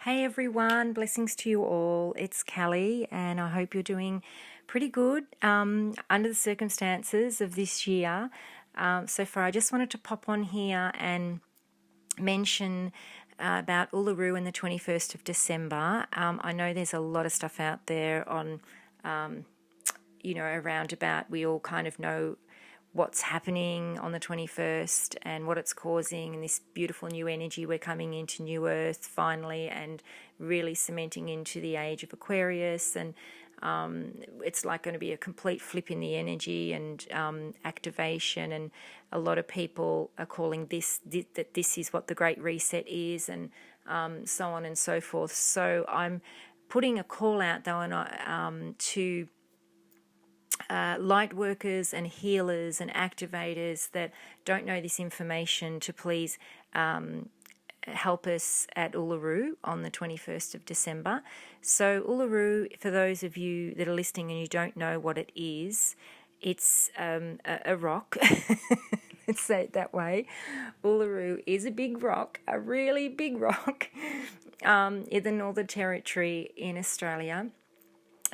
Hey everyone, blessings to you all. It's Callie, and I hope you're doing pretty good under the circumstances of this year. So far, I just wanted to pop on here and mention about Uluru and the 21st of December. I know there's a lot of stuff out there on, around about, we all kind of know what's happening on the 21st and what it's causing, and this beautiful new energy. We're coming into new earth finally and really cementing into the age of Aquarius, and it's like going to be a complete flip in the energy and activation, and a lot of people are calling that this is what the Great Reset is, and so on and so forth. So I'm putting a call out though, and to light workers and healers and activators that don't know this information to please help us at Uluru on the 21st of December. So Uluru, for those of you that are listening and you don't know what it is, it's a rock. Let's say it that way. Uluru is a big rock, a really big rock in the Northern Territory in Australia.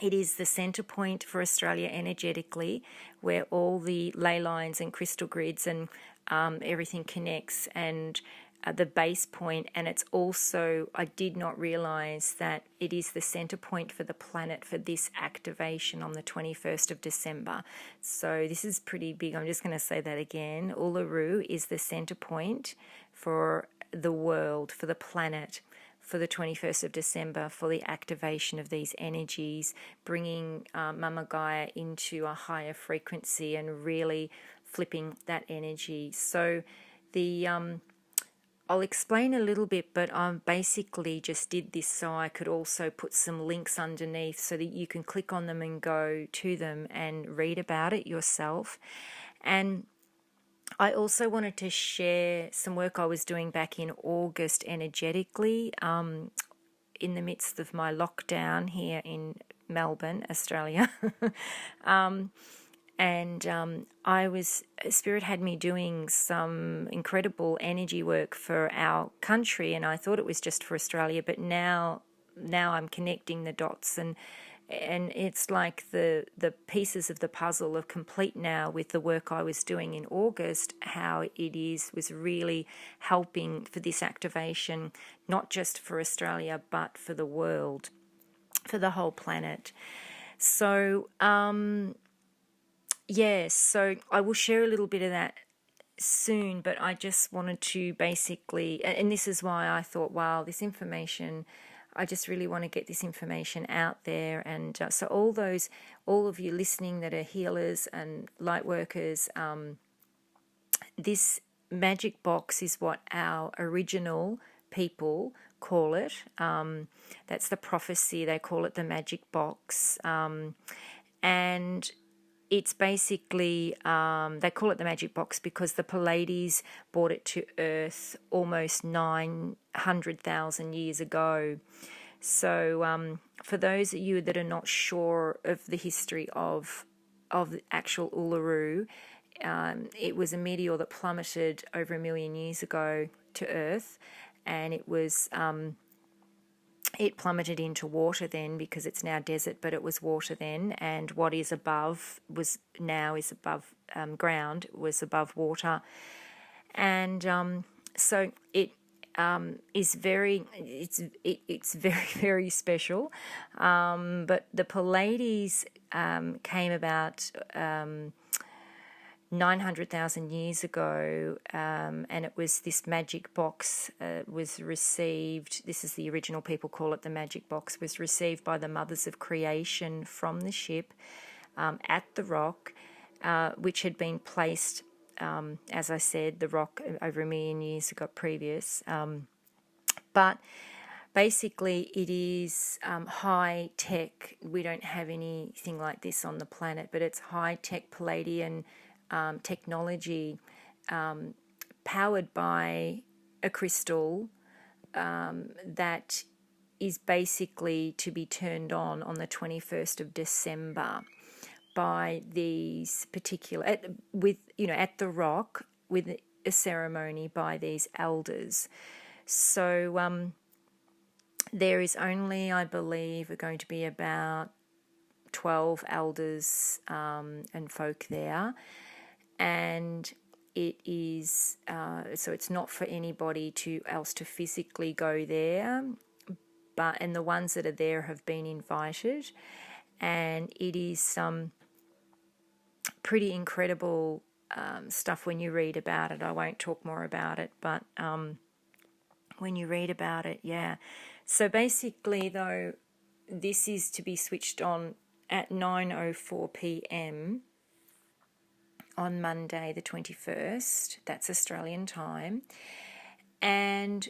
It is the centre point for Australia energetically, where all the ley lines and crystal grids and everything connects, and the base point. And it's also, I did not realise that it is the centre point for the planet for this activation on the 21st of December. So this is pretty big. I'm just going to say that again. Uluru is the centre point for the world, for the planet, for the 21st of December, for the activation of these energies, bringing Mama Gaia into a higher frequency and really flipping that energy. So I'll explain a little bit, but I basically just did this so I could also put some links underneath so that you can click on them and go to them and read about it yourself. And I also wanted to share some work I was doing back in August energetically in the midst of my lockdown here in Melbourne, Australia. Spirit had me doing some incredible energy work for our country, and I thought it was just for Australia, but now I'm connecting the dots, and it's like the pieces of the puzzle are complete now with the work I was doing in August, how it was really helping for this activation, not just for Australia, but for the world, for the whole planet. So, so I will share a little bit of that soon, but I just wanted to basically, and this is why I thought, wow, this information, I just really want to get this information out there. And so all of you listening that are healers and light workers, this magic box is what our original people call it. That's the prophecy. They call it the magic box. And it's basically, they call it the magic box because the Pleiades brought it to Earth almost 900,000 years ago. So for those of you that are not sure of the history of the actual Uluru, it was a meteor that plummeted over 1 million years ago to Earth, and it was it plummeted into water then, because it's now desert, but it was water then, and what is above is above ground, was above water. And so it's very very special. But the Pleiades came about 900,000 years ago, and it was this magic box was received. This is the original people call it the magic box. Was received by the mothers of creation from the ship at the rock, which had been placed. As I said, the rock over 1 million years ago previous. But basically it is high tech. We don't have anything like this on the planet, but it's high tech Pleiadian technology powered by a crystal that is basically to be turned on the 21st of December by these particular, at the rock with a ceremony by these elders. So There is only, I believe, going to be about 12 elders and folk there, and it is so it's not for anybody else to physically go there, and the ones that are there have been invited, and it is some pretty incredible stuff when you read about it. I won't talk more about it, but when you read about it, yeah. So basically, though, this is to be switched on at 9:04 p.m. on Monday the 21st. That's Australian time. And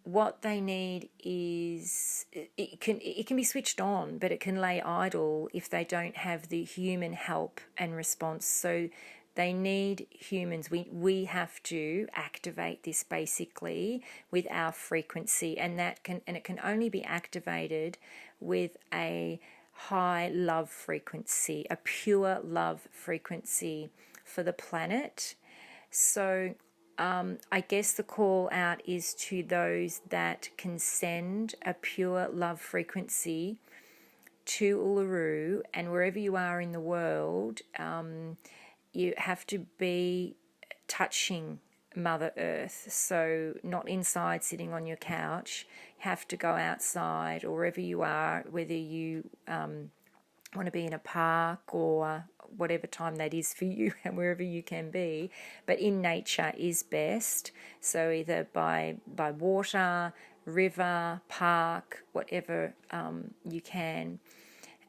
what they need is it can be switched on, but it can lay idle if they don't have the human help and response. So they need humans. We have to activate this basically with our frequency, and it can only be activated with a high love frequency, a pure love frequency for the planet. So I guess the call out is to those that can send a pure love frequency to Uluru, and wherever you are in the world, you have to be touching Mother Earth. So not inside sitting on your couch. You have to go outside, or wherever you are, whether you want to be in a park or whatever time that is for you and wherever you can be, but in nature is best. So either by water, river, park, whatever you can,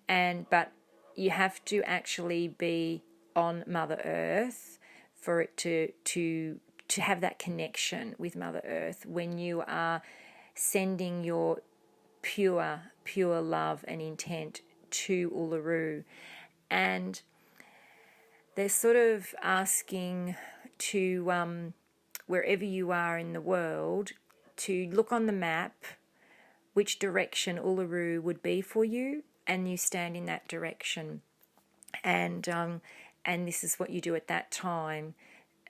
but you have to actually be on Mother Earth for it to have that connection with Mother Earth when you are sending your pure love and intent to Uluru. And they're sort of asking to wherever you are in the world to look on the map which direction Uluru would be for you, and you stand in that direction, and this is what you do at that time.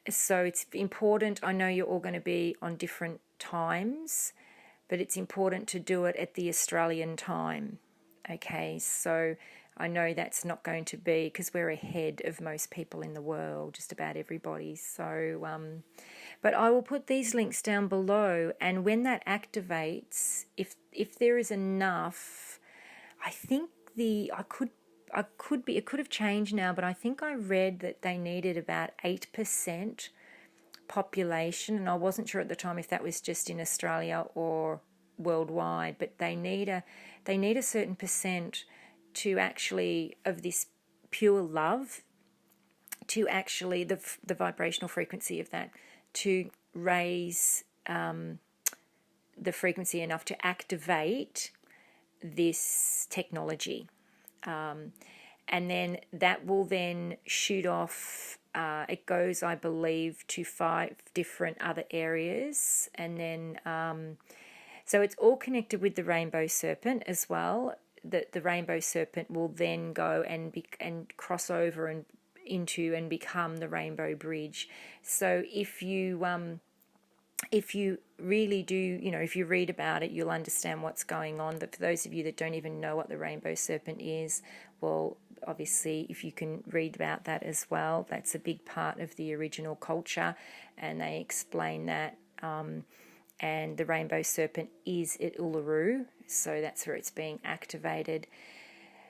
So it's important. I know you're all going to be on different times, but it's important to do it at the Australian time. Okay, so I know that's not going to be, because we're ahead of most people in the world, just about everybody. So, but I will put these links down below, and when that activates, if there is enough, I think it could have changed now, but I think I read that they needed about 8% population, and I wasn't sure at the time if that was just in Australia or worldwide, but they need a certain percent to actually, of this pure love, to actually the vibrational frequency of that, to raise the frequency enough to activate this technology, and then that will then shoot off. It goes, I believe, to 5 different other areas, and then so it's all connected with the Rainbow Serpent as well. The Rainbow Serpent will then go and cross over and into and become the Rainbow Bridge. So if you really do, if you read about it, you'll understand what's going on. But for those of you that don't even know what the Rainbow Serpent is, well, obviously, if you can read about that as well, that's a big part of the original culture, and they explain that. And the Rainbow Serpent is at Uluru, so that's where it's being activated.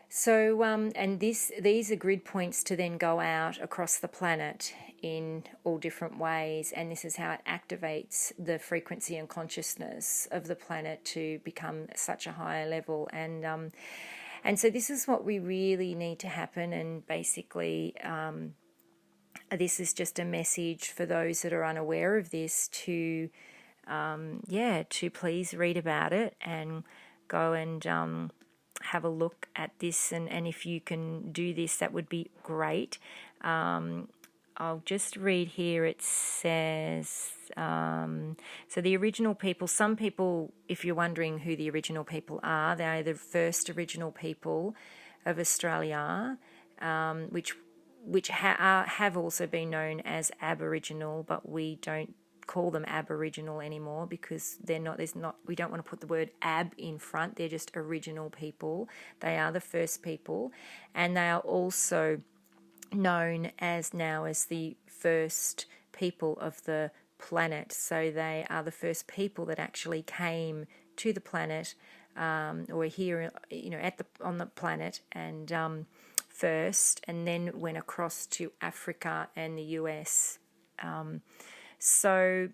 So, and these are grid points to then go out across the planet in all different ways, and this is how it activates the frequency and consciousness of the planet to become such a higher level. And so this is what we really need to happen, and basically this is just a message for those that are unaware of this to please read about it and go and have a look at this, and if you can do this, that would be great. I'll just read here. It says, so the original people, some people, if you're wondering who the original people are, they are the first original people of Australia, which have also been known as Aboriginal, but we don't call them Aboriginal anymore because they're not. We don't want to put the word ab in front. They're just original people. They are the first people, and they are also known as now as the first people of the planet. So they are the first people that actually came to the planet, or here, on the planet, and first, and then went across to Africa and the US. So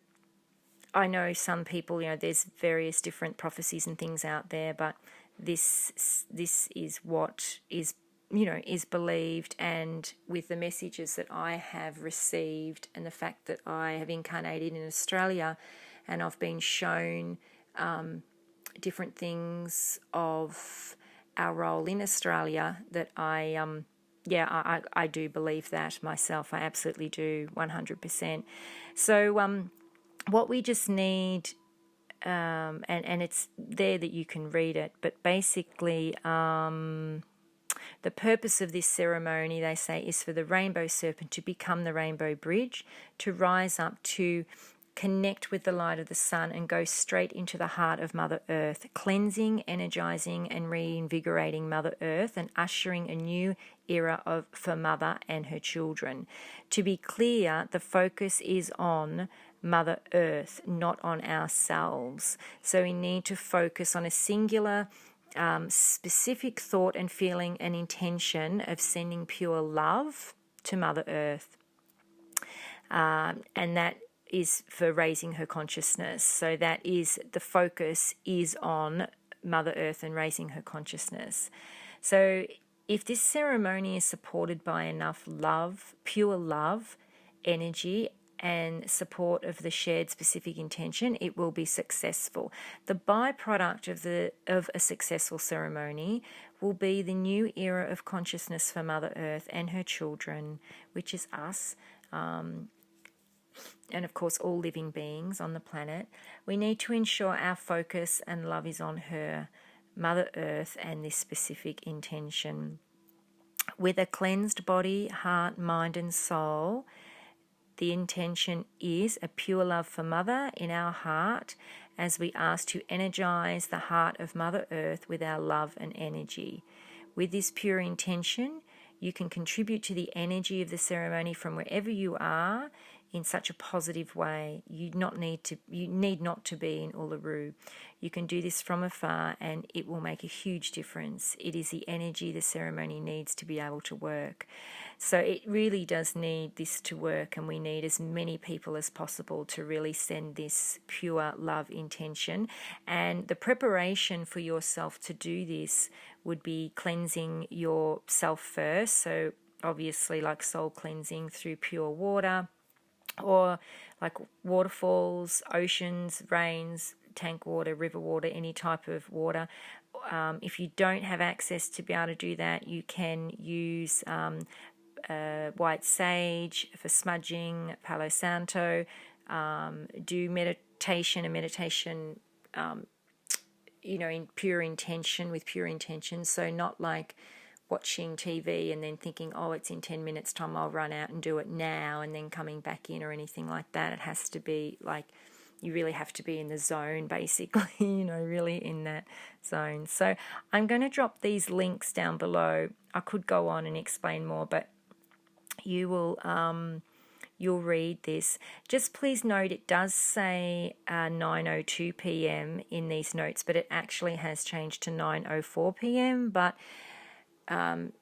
I know some people, there's various different prophecies and things out there, but this is what is believed, and with the messages that I have received and the fact that I have incarnated in Australia and I've been shown different things of our role in Australia, that I do believe that myself. I absolutely do, 100%. So what we just need, and it's there that you can read it, but basically the purpose of this ceremony, they say, is for the Rainbow Serpent to become the Rainbow Bridge, to rise up, to connect with the light of the sun and go straight into the heart of Mother Earth, cleansing, energizing and reinvigorating Mother Earth and ushering a new era for Mother and her children. To be clear, the focus is on Mother Earth, not on ourselves. So we need to focus on a singular specific thought and feeling and intention of sending pure love to Mother Earth. And that is for raising her consciousness. So that is, the focus is on Mother Earth and raising her consciousness. So if this ceremony is supported by enough love, pure love, energy, and support of the shared specific intention, it will be successful. The byproduct of a successful ceremony will be the new era of consciousness for Mother Earth and her children, which is us, and of course all living beings on the planet. We need to ensure our focus and love is on her, Mother Earth, and this specific intention. With a cleansed body, heart, mind and soul, the intention is a pure love for Mother in our heart, as we ask to energize the heart of Mother Earth with our love and energy. With this pure intention, you can contribute to the energy of the ceremony from wherever you are in such a positive way. You need not to be in Uluru. You can do this from afar and it will make a huge difference. It is the energy the ceremony needs to be able to work. So it really does need this to work, and we need as many people as possible to really send this pure love intention. And the preparation for yourself to do this would be cleansing yourself first. So obviously like soul cleansing through pure water, or like waterfalls, oceans, rains, tank water, river water, any type of water. If you don't have access to be able to do that, you can use white sage for smudging, Palo Santo, do meditation in pure intention, with pure intention. So not like watching TV and then thinking, oh, it's in 10 minutes time, I'll run out and do it now, and then coming back in or anything like that. It has to be like, you really have to be in the zone, basically, really in that zone. So I'm going to drop these links down below. I could go on and explain more, but you'll read this. Just please note, it does say 9:02 p.m. in these notes, but it actually has changed to 9:04 p.m. But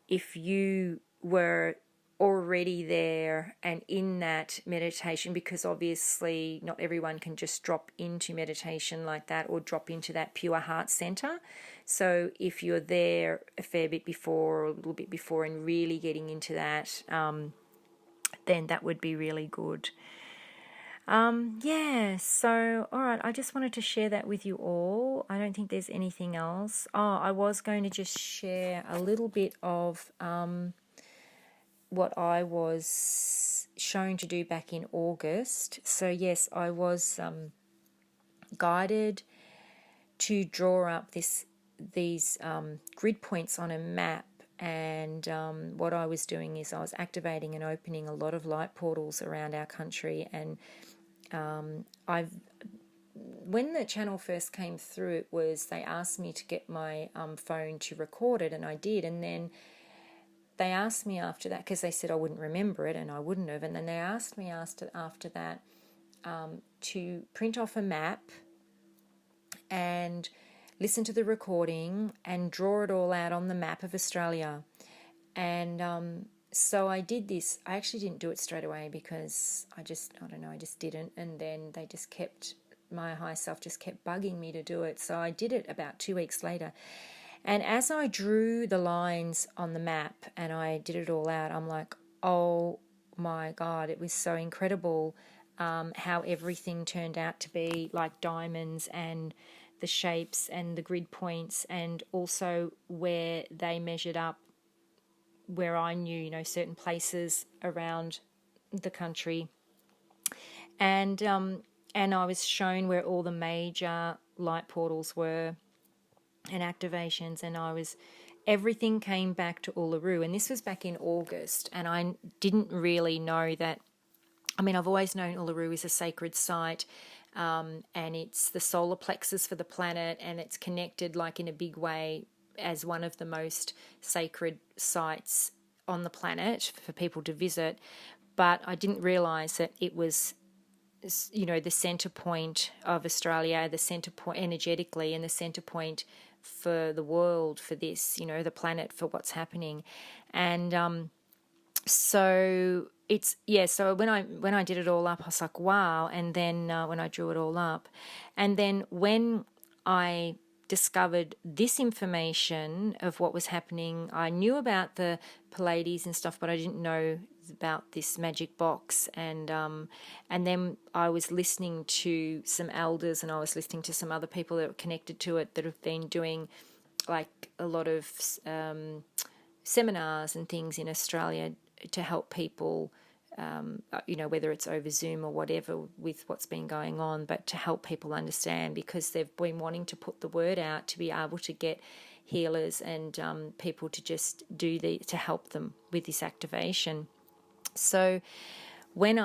if you were already there and in that meditation, because obviously not everyone can just drop into meditation like that or drop into that pure heart center. So if you're there a fair bit before or a little bit before and really getting into that, then that would be really good. So all right, I just wanted to share that with you all. I don't think there's anything else. I was going to just share a little bit of what I was shown to do back in August. So yes, I was guided to draw up these grid points on a map. And what I was doing is I was activating and opening a lot of light portals around our country and I've when the channel first came through, it was they asked me to get my phone to record it, and I did. And then they asked me after that, because they said I wouldn't remember it, and I wouldn't have. And then they asked me after that to print off a map and listen to the recording and draw it all out on the map of Australia. And so I did this. I actually didn't do it straight away because I don't know, I just didn't. And then my higher self just kept bugging me to do it. So I did it about 2 weeks later. And as I drew the lines on the map and I did it all out, I'm like, oh my God, it was so incredible how everything turned out to be like diamonds, and the shapes and the grid points, and also where they measured up, where I knew, certain places around the country. And I was shown where all the major light portals were and activations, and everything came back to Uluru. And this was back in August, and I didn't really know that. I mean, I've always known Uluru is a sacred site, and it's the solar plexus for the planet, and it's connected like in a big way as one of the most sacred sites on the planet for people to visit. But I didn't realise that it was, the centre point of Australia, the centre point energetically, and the centre point for the world, for this, the planet, for what's happening. And so so when I did it all up, I was like, wow. And then when I drew it all up, and then when I discovered this information of what was happening, I knew about the Pleiades and stuff, but I didn't know about this magic box. And then I was listening to some elders, and I was listening to some other people that were connected to it that have been doing like a lot of seminars and things in Australia to help people, whether it's over Zoom or whatever with what's been going on, but to help people understand, because they've been wanting to put the word out to be able to get healers and people to just to help them with this activation. So when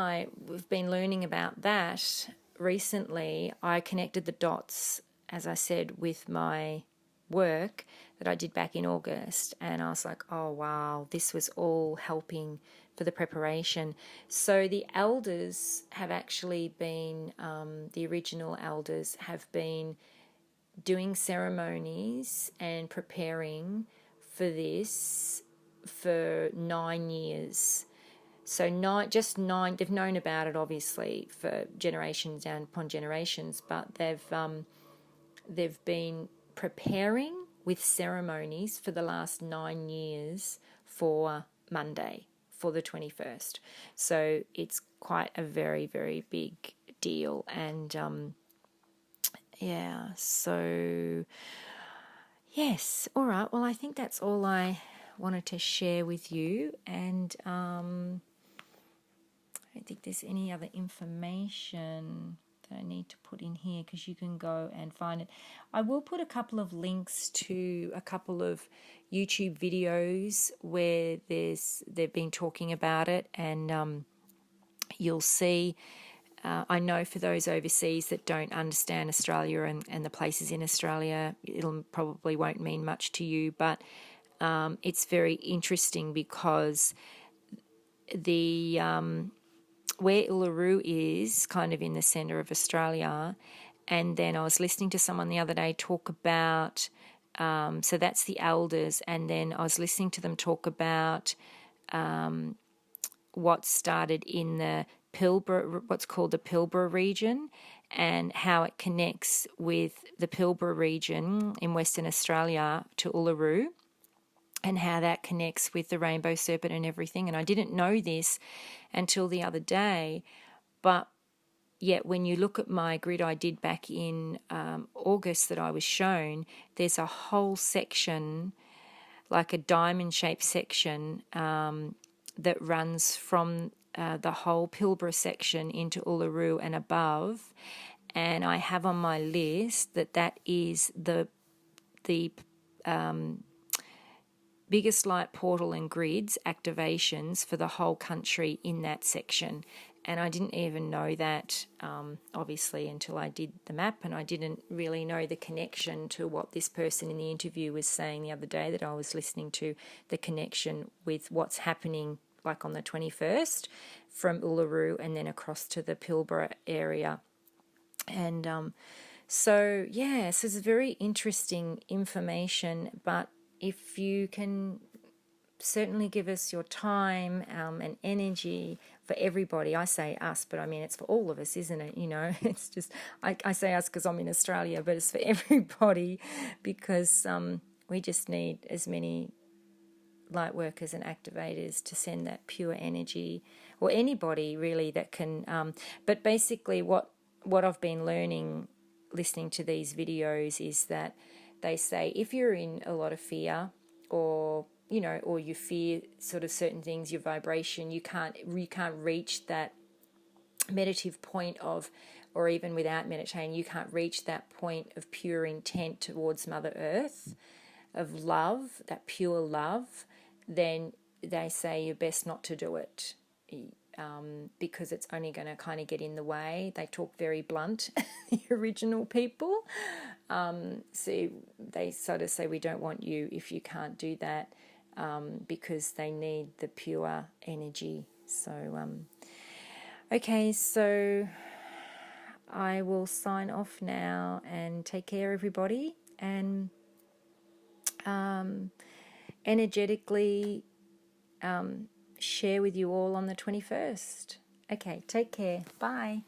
we've been learning about that recently, I connected the dots, as I said, with my work that I did back in August, and I was like, oh wow, this was all helping for the preparation. So the elders have actually been, the original elders have been doing ceremonies and preparing for this for 9 years. So they've known about it obviously for generations down upon generations, but they've been preparing with ceremonies for the last 9 years for Monday, for the 21st. So it's quite a very, very big deal. And so yes, all right. Well, I think that's all I wanted to share with you. And I don't think there's any other information that I need to put in here, because you can go and find it. I will put a couple of links to a couple of YouTube videos where they've been talking about it, and you'll see. I know for those overseas that don't understand Australia and the places in Australia, it'll probably won't mean much to you, but it's very interesting because where Uluru is kind of in the centre of Australia, and then I was listening to someone the other day talk about, so that's the elders, and then I was listening to them talk about what started in the Pilbara, what's called the Pilbara region, and how it connects with the Pilbara region in Western Australia to Uluru, and how that connects with the Rainbow Serpent and everything. And I didn't know this until the other day, but yet when you look at my grid I did back in August that I was shown, there's a whole section, like a diamond-shaped section that runs from the whole Pilbara section into Uluru and above. And I have on my list that is the biggest light portal and grids activations for the whole country in that section. And I didn't even know that, obviously, until I did the map, and I didn't really know the connection to what this person in the interview was saying the other day that I was listening to, the connection with what's happening like on the 21st from Uluru and then across to the Pilbara area. And so it's very interesting information, but if you can certainly give us your time and energy for everybody. I say us, but I mean it's for all of us, isn't it? You know, it's just, I say us because I'm in Australia, but it's for everybody, because we just need as many light workers and activators to send that pure energy, or anybody really that can. But basically what I've been learning listening to these videos is that they say if you're in a lot of fear, or or you fear sort of certain things, your vibration, you can't reach that meditative point of, or even without meditating, you can't reach that point of pure intent towards Mother Earth, of love, that pure love, then they say you're best not to do it, because it's only going to kind of get in the way. They talk very blunt, the original people. So they sort of say, we don't want you if you can't do that, because they need the pure energy. So, okay, so I will sign off now, and take care, everybody, and energetically share with you all on the 21st. Okay, take care. Bye.